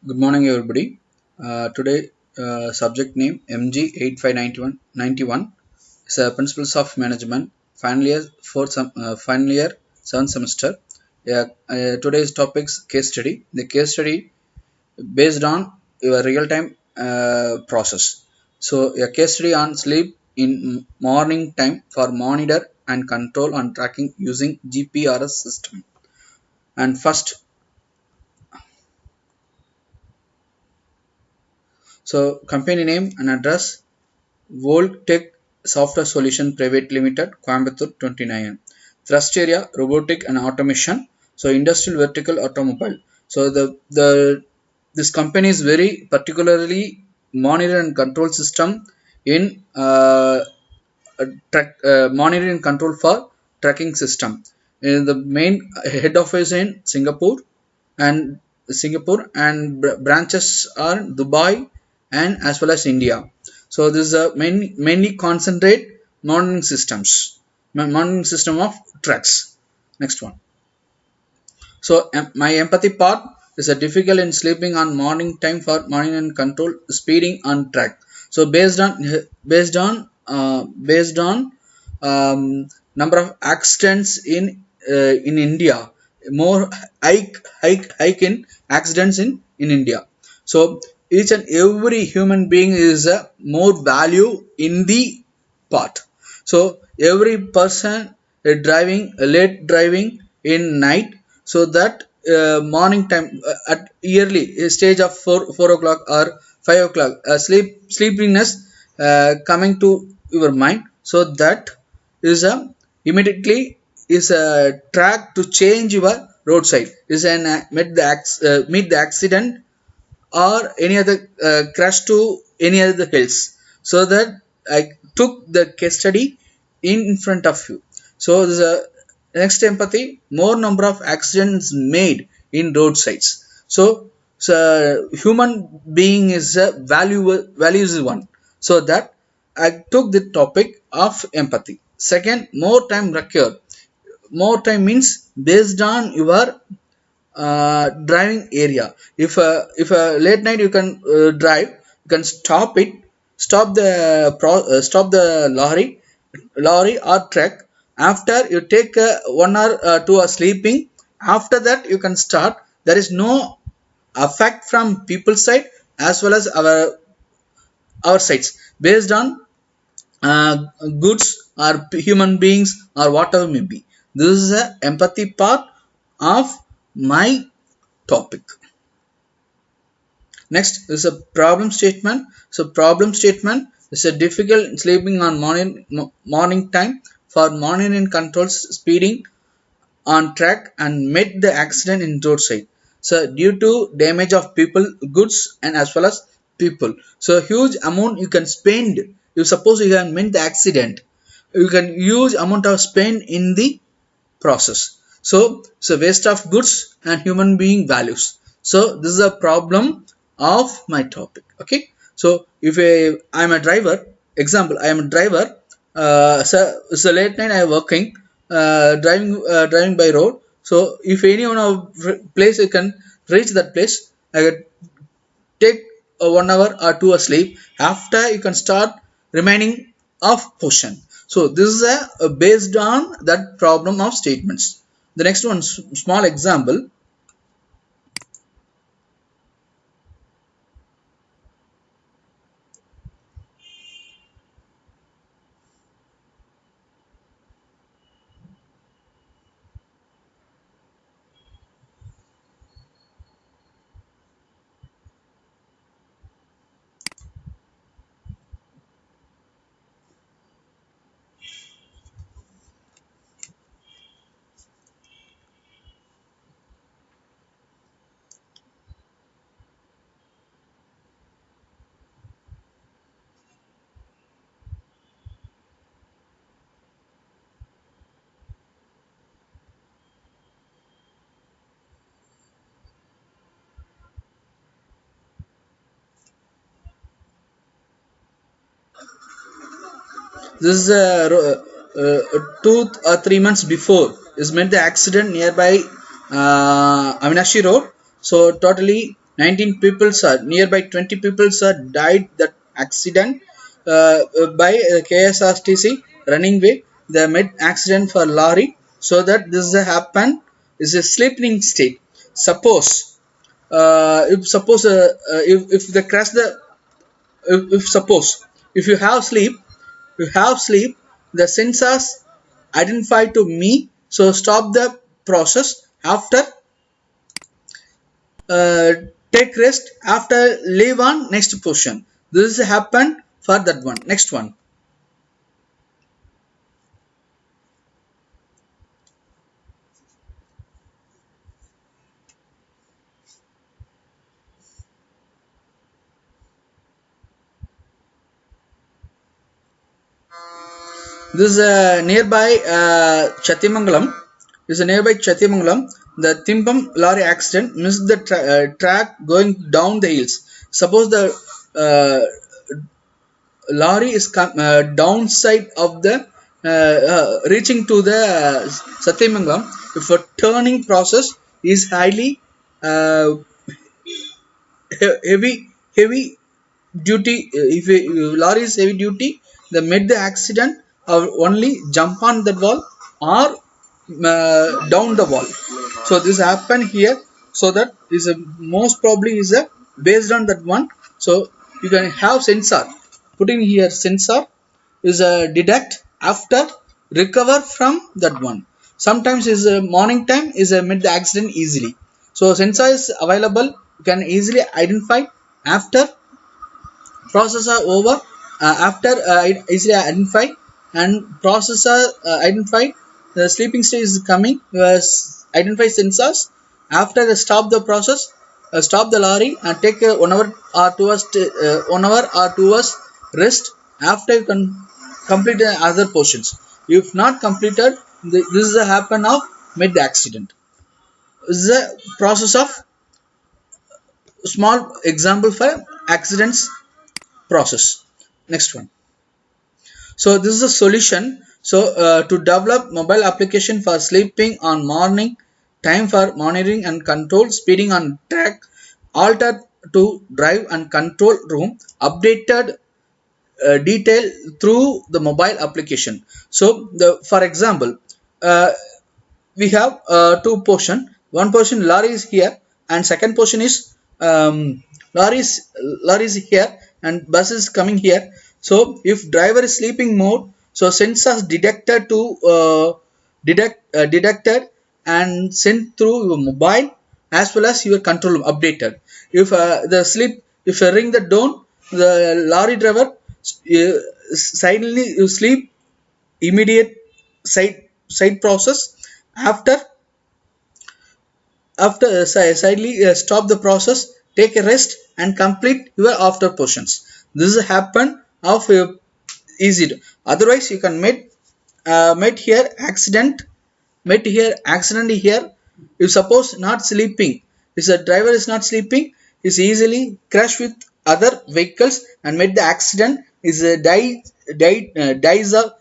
Good morning, everybody. Today, subject name MG859191 is Principles of Management, final year, 7th semester. Today's topics case study. The case study based on your real-time process. So, a case study on sleep in morning time for monitor and control and tracking using GPRS system. And first, so company name and address Voltech Software Solution Private Limited, Coimbatore 29. Thrust area, robotic and automation. So industrial vertical automobile. So the this company is very particularly monitor and control system in monitor and control for tracking system. The main head office in and branches are Dubai and as well as India. So this is a mainly concentrate monitoring system of trucks. Next one. So my empathy part is a difficult in sleeping on morning time for morning and control speeding on track. So based on number of accidents in India, more hike in accidents in India. So each and every human being is more value in the part. So every person late driving in night, so that morning time at yearly stage of 4 o'clock or 5 o'clock sleepiness coming to your mind, so that is a immediately is a track to change your roadside is an meet the accident or any other crash to any other hills, so that I took the case study in front of you. So this is a next empathy, more number of accidents made in roadsides. So human being is a values one, so that I took the topic of empathy. Second, more time required. More time means based on your driving area. If a late night you can drive, you can stop the lorry or truck. After you take 1 hour 2 hour sleeping, after that you can start. There is no effect from people's side as well as our sides based on uh, goods or human beings or whatever may be. This is the empathy part of my topic. Next is a problem statement. So problem statement is a difficult sleeping on morning time for monitoring controls speeding on track and met the accident in roadside. So due to damage of people, goods and as well as people. So huge amount you can spend. You suppose you can meant the accident. You can use amount of spend in the process. So waste of goods and human being values. So this is a problem of my topic. Okay. So if I'm a driver, example, I am a driver. So late night I am working, driving by road. So if any one of place you can reach that place, I can take a 1 hour or 2 hour sleep. After you can start remaining of portion. So this is a based on that problem of statements. The next one, small example. This is 2 or 3 months before is meant the accident nearby Avinashi Road. So totally 19 people are nearby 20 people are died that accident by KSRTC running way. They made accident for lorry, so that this happen is a sleeping state. Suppose if the crash the if suppose if you have sleep, the sensors identify to me, so stop the process after uh, take rest after leave on next position. This is happen for that one. Next one. This is nearby Chatimangalam. This is nearby Chatimangalam. The Timbam lorry accident missed the track going down the hills. Suppose the lorry is downside of the reaching to the Satyamangalam. If a turning process is highly uh, heavy duty, if a lorry is heavy duty, they made the accident or only jump on the wall or down the wall. So this happened here, so that is a most probably is a based on that one. So you can have sensor, putting here sensor is a detect after recover from that one. Sometimes is a morning time is a mid accident easily. So sensor is available, you can easily identify after processor over after easily identify and processor identified the sleeping state is coming, identify sensors after the stop the process, stop the lorry and take 1 hour or 2 hours 1 hour or 2 hours rest after you can complete the other portions. If not completed, this is the happen of mid accident. This is a process of small example for accidents process. Next one. So this is a solution. So to develop mobile application for sleeping on morning time, for monitoring and control, speeding on track, alter to drive and control room, updated detail through the mobile application. So the for example, uh, we have two portion. One portion lorry is here, and second portion is lorry is here, and bus is coming here. So if driver is sleeping mode, so sensors detected to detected and sent through your mobile as well as your control room updated. If the sleep, if you ring the dawn, the lorry driver silently you sleep immediate side process after sidely stop the process, take a rest and complete your after portions. This is happen of easy. Otherwise you can met here accident, met here accident here. If suppose not sleeping, if the driver is not sleeping, is easily crash with other vehicles and made the accident is dies of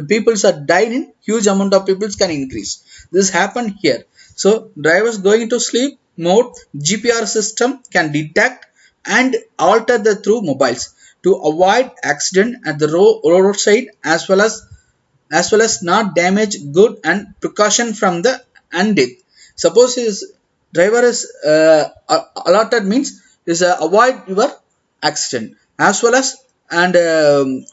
people are died in huge amount of people can increase. This happened here. So drivers going to sleep mode, GPR system can detect and alter the through mobiles to avoid accident at the roadside as well as not damage good and precaution from the and death. Suppose his driver is allotted means is avoid your accident as well as and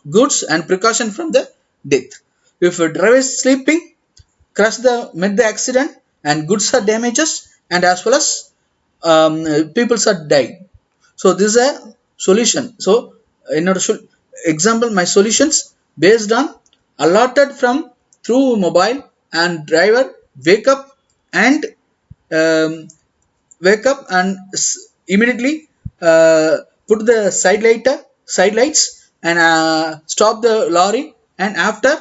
goods and precaution from the death. If a driver is sleeping, crash the made the accident and goods are damages and as well as people are died. So this is a solution. So in order to example my solutions based on allotted from through mobile and driver wake up and um, wake up and immediately put the side lights and stop the lorry and after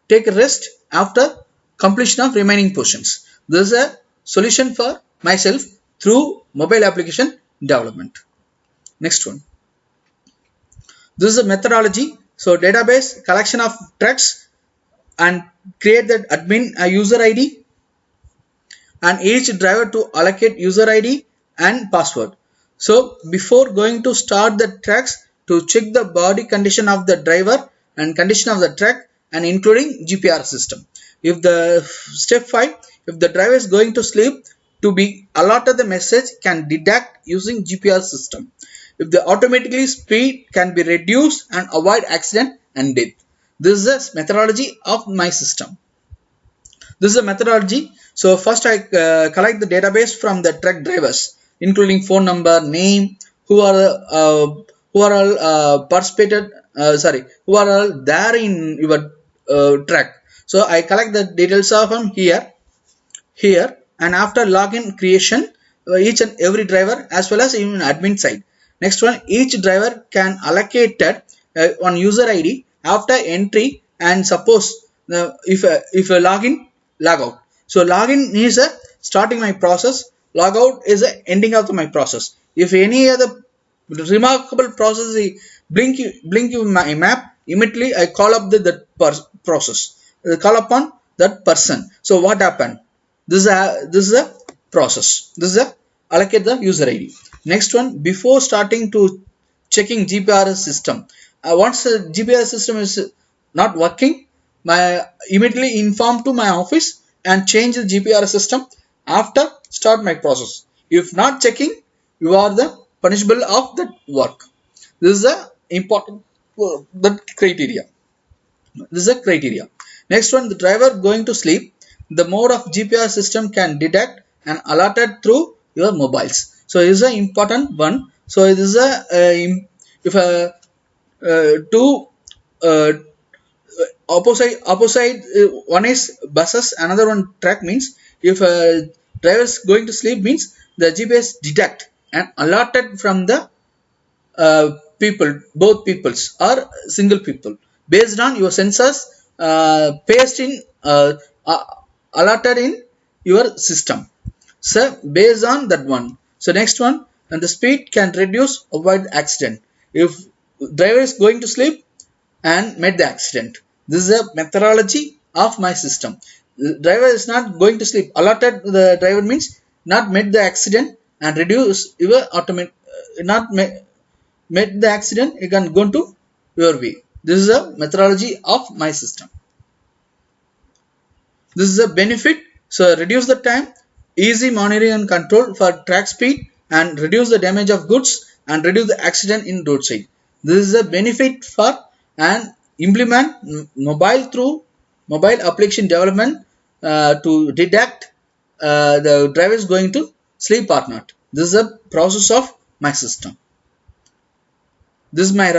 take a rest after completion of remaining portions. This is a solution for myself through mobile application development. Next one. This is a methodology. So database collection of trucks and create that admin user ID and each driver to allocate user ID and password. So before going to start the tracks, to check the body condition of the driver and condition of the track and including GPR system. If the step 5, if the driver is going to sleep, to be alerted the message can detect using GPR system. If the automatically speed can be reduced and avoid accident and death. This is the methodology of my system. This is a methodology. So first I collect the database from the truck drivers, including phone number, name, who are all participated. Who are all there in your truck. So I collect the details of them here, and after login creation, each and every driver as well as even admin side. Next one, each driver can allocate one user ID after entry, and suppose if a login log out. So login is a starting my process, log out is a ending of my process. If any other remarkable process blink you my map, immediately I call up the process, call upon that person. So what happened? This is a process. This is a allocate the user ID. Next one, before starting to checking GPRS system, once the GPRS system is not working, my immediately inform to my office and change the GPRS system after start my process. If not checking, you are the punishable of that work. This is a important the criteria. This is a criteria. Next one, the driver going to sleep, the mode of GPS system can detect and alerted through your mobiles. So this is an important one. So this is a if a two opposite one is buses, another one track, means if a driver is going to sleep means the GPS detect and alerted from the people, both peoples or single people, based on your sensors placed in alerted in your system. So based on that one. So next one, and the speed can reduce avoid accident. If driver is going to sleep and met the accident, this is a methodology of my system. The driver is not going to sleep, alerted the driver means not met the accident and reduce your automatic not met the accident, you can go to your way. This is a methodology of my system. This is a benefit. So reduce the time, easy monitoring and control for track speed, and reduce the damage of goods and reduce the accident in roadside. This is a benefit for and implement mobile application development to detect the driver is going to sleep or not. This is a process of my system. This is my